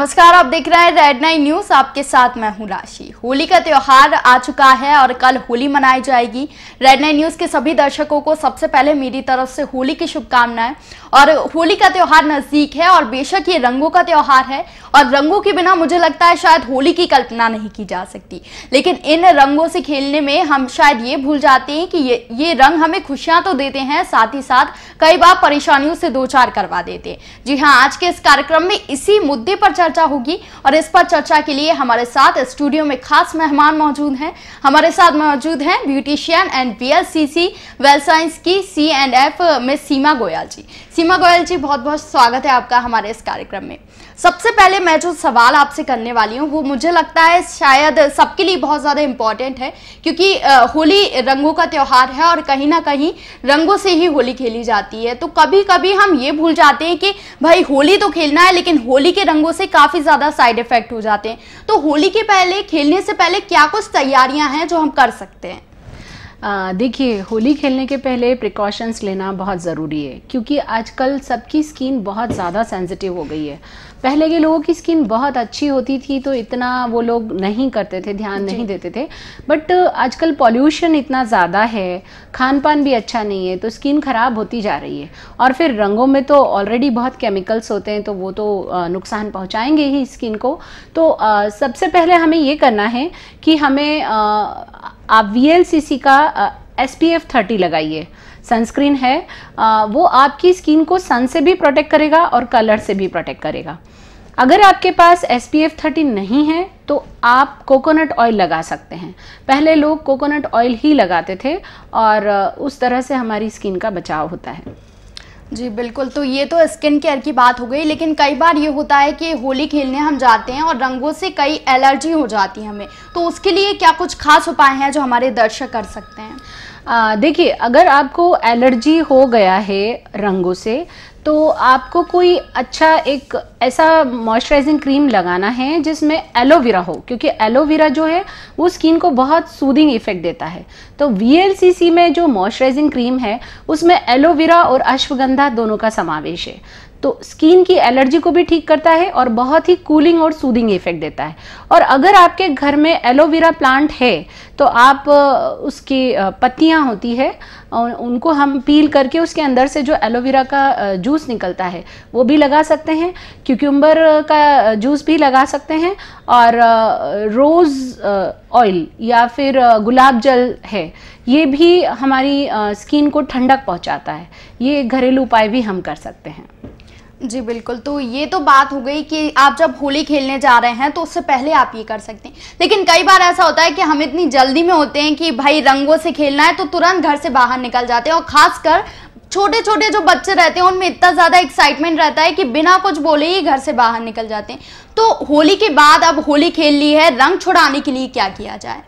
नमस्कार, आप देख रहे हैं रेड 9 न्यूज। आपके साथ मैं हूं राशि। होली का त्योहार आ चुका है और कल होली मनाई जाएगी। रेड 9 न्यूज के सभी दर्शकों को सबसे पहले मेरी तरफ से होली की शुभकामनाएं। और होली का त्योहार नजदीक है और बेशक ये रंगों का त्योहार है और रंगों के बिना मुझे लगता है शायद होली की कल्पना नहीं की जा सकती। लेकिन इन रंगों से खेलने में हम शायद ये भूल जाते हैं कि ये रंग हमें खुशियां तो देते हैं, साथ ही साथ कई बार परेशानियों से दो चार करवा देते हैं। जी हाँ, आज के इस कार्यक्रम में इसी मुद्दे पर चर्चा होगी और इस पर चर्चा के लिए हमारे साथ स्टूडियो में खास मेहमान मौजूद हैं। हमारे साथ मौजूद हैं beautician and VLCC well science की C&F में सीमा गोयल जी। सीमा गोयल जी, बहुत बहुत स्वागत है आपका हमारे इस कार्यक्रम में। सबसे पहले मैं जो सवाल आपसे करने वाली हूँ वो मुझे लगता है शायद सबके लिए बहुत ज़्यादा इम्पॉर्टेंट है, क्योंकि होली रंगों का त्यौहार है और कहीं ना कहीं रंगों से ही होली खेली जाती है। तो कभी कभी हम ये भूल जाते हैं कि भाई होली तो खेलना है, लेकिन होली के रंगों से काफ़ी ज़्यादा साइड इफेक्ट हो जाते हैं। तो होली के पहले, खेलने से पहले क्या कुछ तैयारियां हैं जो हम कर सकते हैं? देखिए, होली खेलने के पहले प्रिकॉशंस लेना बहुत ज़रूरी है, क्योंकि आजकल सबकी स्किन बहुत ज़्यादा सेंसिटिव हो गई है। पहले के लोगों की स्किन बहुत अच्छी होती थी तो इतना वो लोग नहीं करते थे, ध्यान नहीं देते थे। बट आजकल पॉल्यूशन इतना ज़्यादा है, खान पान भी अच्छा नहीं है, तो स्किन ख़राब होती जा रही है। और फिर रंगों में तो ऑलरेडी बहुत केमिकल्स होते हैं, तो वो तो नुकसान पहुंचाएंगे ही स्किन को। तो सबसे पहले हमें ये करना है कि हमें आप VLCC का SPF 30 लगाइए। सनस्क्रीन है, वो आपकी स्किन को सन से भी प्रोटेक्ट करेगा और कलर से भी प्रोटेक्ट करेगा। अगर आपके पास SPF 30 नहीं है तो आप कोकोनट ऑयल लगा सकते हैं। पहले लोग कोकोनट ऑयल ही लगाते थे और उस तरह से हमारी स्किन का बचाव होता है। जी बिल्कुल, तो ये तो स्किन केयर की बात हो गई, लेकिन कई बार ये होता है कि होली खेलने हम जाते हैं और रंगों से कई एलर्जी हो जाती है हमें। तो उसके लिए क्या कुछ खास उपाय हैं जो हमारे दर्शक कर सकते हैं? देखिए, अगर आपको एलर्जी हो गया है रंगों से तो आपको कोई अच्छा एक ऐसा मॉइस्चराइजिंग क्रीम लगाना है जिसमें एलोवेरा हो, क्योंकि एलोवेरा जो है वो स्किन को बहुत सूदिंग इफेक्ट देता है। तो VLCC में जो मॉइस्चराइजिंग क्रीम है उसमें एलोवेरा और अश्वगंधा दोनों का समावेश है, तो स्किन की एलर्जी को भी ठीक करता है और बहुत ही कूलिंग और सूदिंग इफेक्ट देता है। और अगर आपके घर में एलोवेरा प्लांट है तो आप उसकी पत्तियां होती है उनको हम पील करके उसके अंदर से जो एलोवेरा का जूस निकलता है वो भी लगा सकते हैं। क्यूक्यूम्बर का जूस भी लगा सकते हैं और रोज़ ऑयल या फिर गुलाब जल है, ये भी हमारी स्किन को ठंडक पहुंचाता है। ये घरेलू उपाय भी हम कर सकते हैं। जी बिल्कुल, तो ये तो बात हो गई कि आप जब होली खेलने जा रहे हैं तो उससे पहले आप ये कर सकते हैं। लेकिन कई बार ऐसा होता है कि हम इतनी जल्दी में होते हैं कि भाई रंगों से खेलना है तो तुरंत घर से बाहर निकल जाते हैं, और खासकर छोटे छोटे जो बच्चे रहते हैं उनमें इतना ज़्यादा एक्साइटमेंट रहता है कि बिना कुछ बोले ही घर से बाहर निकल जाते हैं। तो होली के बाद अब होली खेल ली है, रंग छुड़ाने के लिए क्या किया जाए?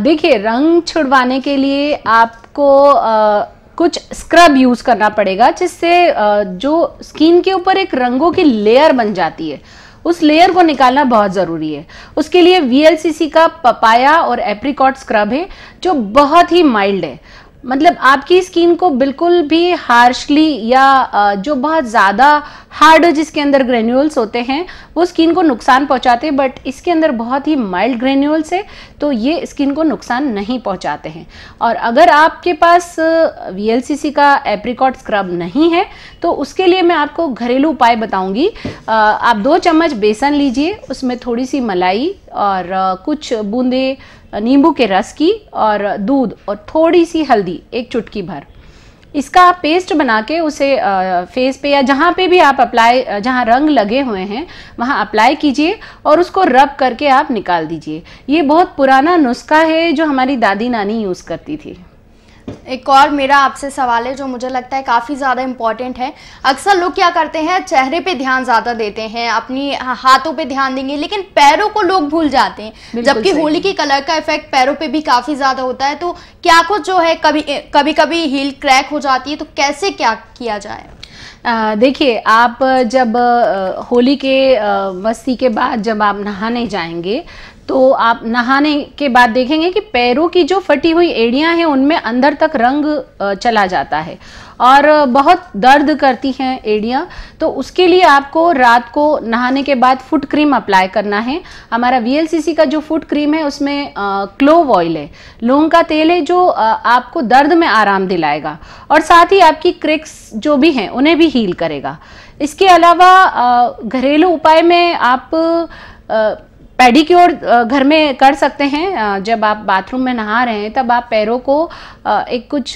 देखिए, रंग छुड़वाने के लिए आपको कुछ स्क्रब यूज करना पड़ेगा, जिससे जो स्किन के ऊपर एक रंगों की लेयर बन जाती है उस लेयर को निकालना बहुत ज़रूरी है। उसके लिए VLCC का पपाया और एप्रिकॉट स्क्रब है जो बहुत ही माइल्ड है, मतलब आपकी स्किन को बिल्कुल भी हार्शली या जो बहुत ज़्यादा हार्ड जिसके अंदर ग्रेन्यूल्स होते हैं वो स्किन को नुकसान पहुंचाते हैं, बट इसके अंदर बहुत ही माइल्ड ग्रेन्यूल्स है तो ये स्किन को नुकसान नहीं पहुंचाते हैं। और अगर आपके पास VLCC का एप्रिकॉट स्क्रब नहीं है तो उसके लिए मैं आपको घरेलू उपाय बताऊंगी। आप 2 चम्मच बेसन लीजिए, उसमें थोड़ी सी मलाई और कुछ बूंदे नींबू के रस की और दूध और थोड़ी सी हल्दी, 1 चुटकी भर, इसका आप पेस्ट बना के उसे फेस पे या जहाँ पे भी आप अप्लाई, जहाँ रंग लगे हुए हैं वहाँ अप्लाई कीजिए और उसको रब करके आप निकाल दीजिए। ये बहुत पुराना नुस्खा है जो हमारी दादी नानी यूज़ करती थी। एक और मेरा आपसे सवाल है जो मुझे लगता है काफ़ी ज़्यादा इम्पॉर्टेंट है। अक्सर लोग क्या करते हैं, चेहरे पे ध्यान ज़्यादा देते हैं, अपनी हाथों पे ध्यान देंगे, लेकिन पैरों को लोग भूल जाते हैं, जबकि होली की कलर का इफेक्ट पैरों पे भी काफ़ी ज़्यादा होता है। तो क्या कुछ जो है, कभी कभी हील क्रैक हो जाती है, तो कैसे क्या किया जाए? देखिए, आप जब होली के मस्ती के बाद जब आप नहाने जाएंगे तो आप नहाने के बाद देखेंगे कि पैरों की जो फटी हुई एड़ियां हैं उनमें अंदर तक रंग चला जाता है और बहुत दर्द करती हैं एड़ियां। तो उसके लिए आपको रात को नहाने के बाद फुट क्रीम अप्लाई करना है। हमारा VLCC का जो फुट क्रीम है उसमें क्लोव ऑयल है, लौंग का तेल है, जो आपको दर्द में आराम दिलाएगा और साथ ही आपकी क्रेक्स जो भी हैं उन्हें भी हील करेगा। इसके अलावा घरेलू उपाय में आप पेडिक्योर घर में कर सकते हैं। जब आप बाथरूम में नहा रहे हैं तब आप पैरों को एक कुछ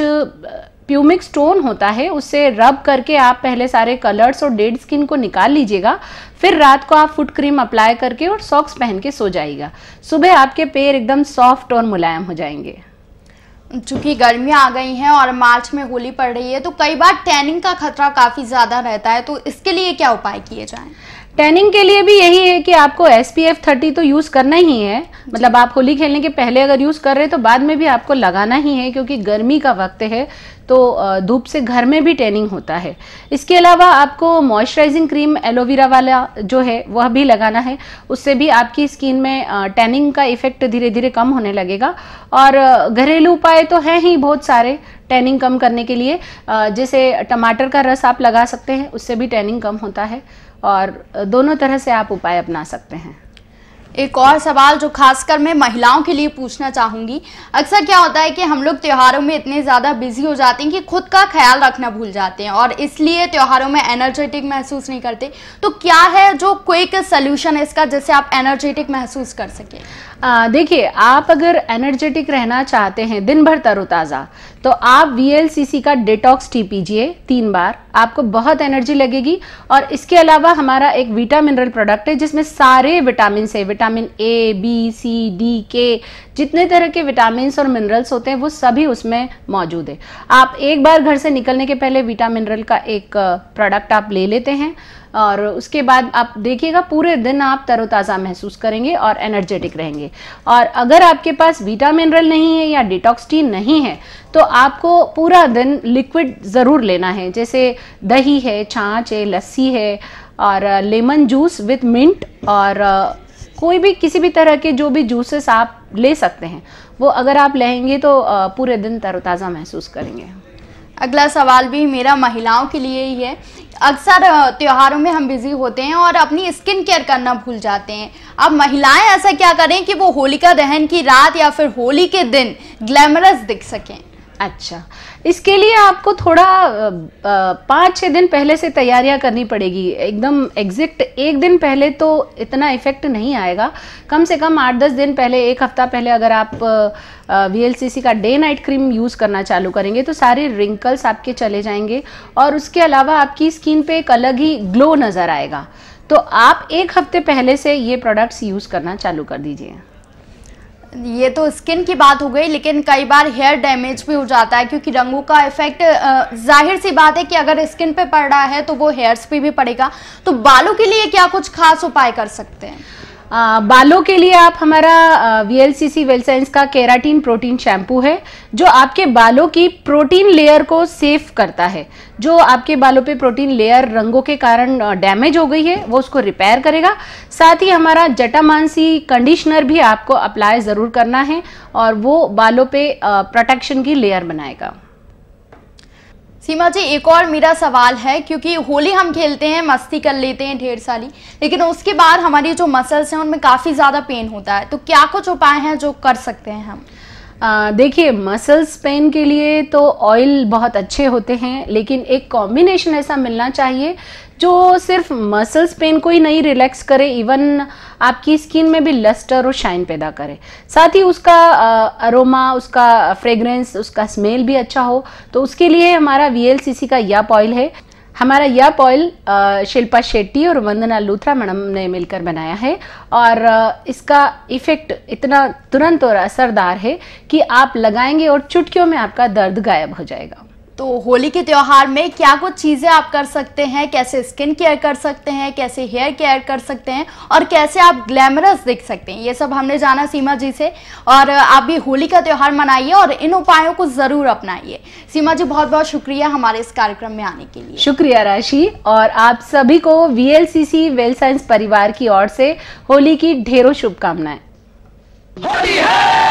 प्यूमिक स्टोन होता है उससे रब करके आप पहले सारे कलर्स और डेड स्किन को निकाल लीजिएगा, फिर रात को आप फुट क्रीम अप्लाई करके और सॉक्स पहन के सो जाइएगा। सुबह आपके पैर एकदम सॉफ्ट और मुलायम हो जाएंगे। चूंकि गर्मियां आ गई हैं और मार्च में होली पड़ रही है तो कई बार टैनिंग का खतरा काफी ज्यादा रहता है, तो इसके लिए क्या उपाय किए जाएं? टैनिंग के लिए भी यही है कि आपको SPF 30 तो यूज करना ही है। मतलब आप होली खेलने के पहले अगर यूज कर रहे हैं तो बाद में भी आपको लगाना ही है, क्योंकि गर्मी का वक्त है तो धूप से घर में भी टैनिंग होता है। इसके अलावा आपको मॉइस्चराइजिंग क्रीम एलोवेरा वाला जो है वह भी लगाना है, उससे भी आपकी स्किन में टैनिंग का इफेक्ट धीरे धीरे कम होने लगेगा। और घरेलू उपाय तो हैं ही बहुत सारे टैनिंग कम करने के लिए, जैसे टमाटर का रस आप लगा सकते हैं, उससे भी टैनिंग कम होता है और दोनों तरह से आप उपाय अपना सकते हैं। एक और सवाल जो खासकर मैं महिलाओं के लिए पूछना चाहूंगी, अक्सर क्या होता है कि हम लोग त्योहारों में इतने ज़्यादा बिजी हो जाते हैं कि खुद का ख्याल रखना भूल जाते हैं और इसलिए त्योहारों में एनर्जेटिक महसूस नहीं करते। तो क्या है जो क्विक सोल्यूशन है इसका जिससे आप एनर्जेटिक महसूस कर सकें? देखिए, आप अगर एनर्जेटिक रहना चाहते हैं, दिन भर तरोताज़ा, तो आप VLCC का डिटॉक्स टी पीजिए 3 बार, आपको बहुत एनर्जी लगेगी। और इसके अलावा हमारा एक वीटा मिनरल प्रोडक्ट है जिसमें सारे विटामिन से, vitamin A, B, C, D, K, जितने तरह के विटामिन और मिनरल्स होते हैं वो सभी उसमें मौजूद है। आप एक बार घर से निकलने के पहले वीटा मिनरल का एक प्रोडक्ट आप ले लेते हैं और उसके बाद आप देखिएगा पूरे दिन आप तरोताज़ा महसूस करेंगे और एनर्जेटिक रहेंगे। और अगर आपके पास वीटा मिनरल नहीं है या डिटॉक्स टी नहीं है तो आपको पूरा दिन लिक्विड ज़रूर लेना है, जैसे दही है, छाछ है, लस्सी है और लेमन जूस विथ मिंट और कोई भी किसी भी तरह के जो भी जूसेस आप ले सकते हैं वो अगर आप लेंगे तो पूरे दिन तरोताज़ा महसूस करेंगे। अगला सवाल भी मेरा महिलाओं के लिए ही है। अक्सर त्योहारों में हम बिजी होते हैं और अपनी स्किन केयर करना भूल जाते हैं। अब महिलाएं ऐसा क्या करें कि वो होलिका दहन की रात या फिर होली के दिन ग्लैमरस दिख सकें? अच्छा, इसके लिए आपको थोड़ा 5-6 दिन पहले से तैयारियां करनी पड़ेगी। एकदम एग्जैक्ट एक दिन पहले तो इतना इफेक्ट नहीं आएगा। कम से कम 8-10 दिन पहले, 1 हफ्ता पहले अगर आप VLCC का डे नाइट क्रीम यूज़ करना चालू करेंगे तो सारे रिंकल्स आपके चले जाएंगे और उसके अलावा आपकी स्किन पे एक अलग ही ग्लो नज़र आएगा। तो आप 1 हफ्ते पहले से ये प्रोडक्ट्स यूज़ करना चालू कर दीजिए। ये तो स्किन की बात हो गई, लेकिन कई बार हेयर डैमेज भी हो जाता है क्योंकि रंगों का इफेक्ट जाहिर सी बात है कि अगर स्किन पे पड़ रहा है तो वो हेयर्स पे भी पड़ेगा। तो बालों के लिए क्या कुछ खास उपाय कर सकते हैं? बालों के लिए आप हमारा VLCC वेलसाइंस का केराटिन प्रोटीन शैम्पू है जो आपके बालों की प्रोटीन लेयर को सेव करता है। जो आपके बालों पे प्रोटीन लेयर रंगों के कारण डैमेज हो गई है वो उसको रिपेयर करेगा। साथ ही हमारा जटामांसी कंडीशनर भी आपको अप्लाई ज़रूर करना है और वो बालों पे प्रोटेक्शन की लेयर बनाएगा। सीमा जी, एक और मेरा सवाल है, क्योंकि होली हम खेलते हैं, मस्ती कर लेते हैं ढेर सारी, लेकिन उसके बाद हमारी जो मसल्स हैं उनमें काफ़ी ज़्यादा पेन होता है। तो क्या कुछ उपाय हैं जो कर सकते हैं हम? देखिए, मसल्स पेन के लिए तो ऑयल बहुत अच्छे होते हैं, लेकिन एक कॉम्बिनेशन ऐसा मिलना चाहिए जो सिर्फ मसल्स पेन को ही नहीं रिलैक्स करे, इवन आपकी स्किन में भी लस्टर और शाइन पैदा करे। साथ ही उसका अरोमा, उसका फ्रेग्रेंस, उसका स्मेल भी अच्छा हो। तो उसके लिए हमारा VLCC का याप ऑयल है। हमारा याप ऑयल शिल्पा शेट्टी और वंदना लूथरा मैडम ने मिलकर बनाया है और इसका इफेक्ट इतना तुरंत और असरदार है कि आप लगाएंगे और चुटकियों में आपका दर्द गायब हो जाएगा। तो होली के त्योहार में क्या कुछ चीज़ें आप कर सकते हैं, कैसे स्किन केयर कर सकते हैं, कैसे हेयर केयर कर सकते हैं और कैसे आप ग्लैमरस दिख सकते हैं, ये सब हमने जाना सीमा जी से। और आप भी होली का त्योहार मनाइए और इन उपायों को ज़रूर अपनाइए। सीमा जी, बहुत बहुत शुक्रिया हमारे इस कार्यक्रम में आने के लिए। शुक्रिया राशि, और आप सभी को VLCC वेलसाइंस परिवार की ओर से होली की ढेरों शुभकामनाएं। होली है।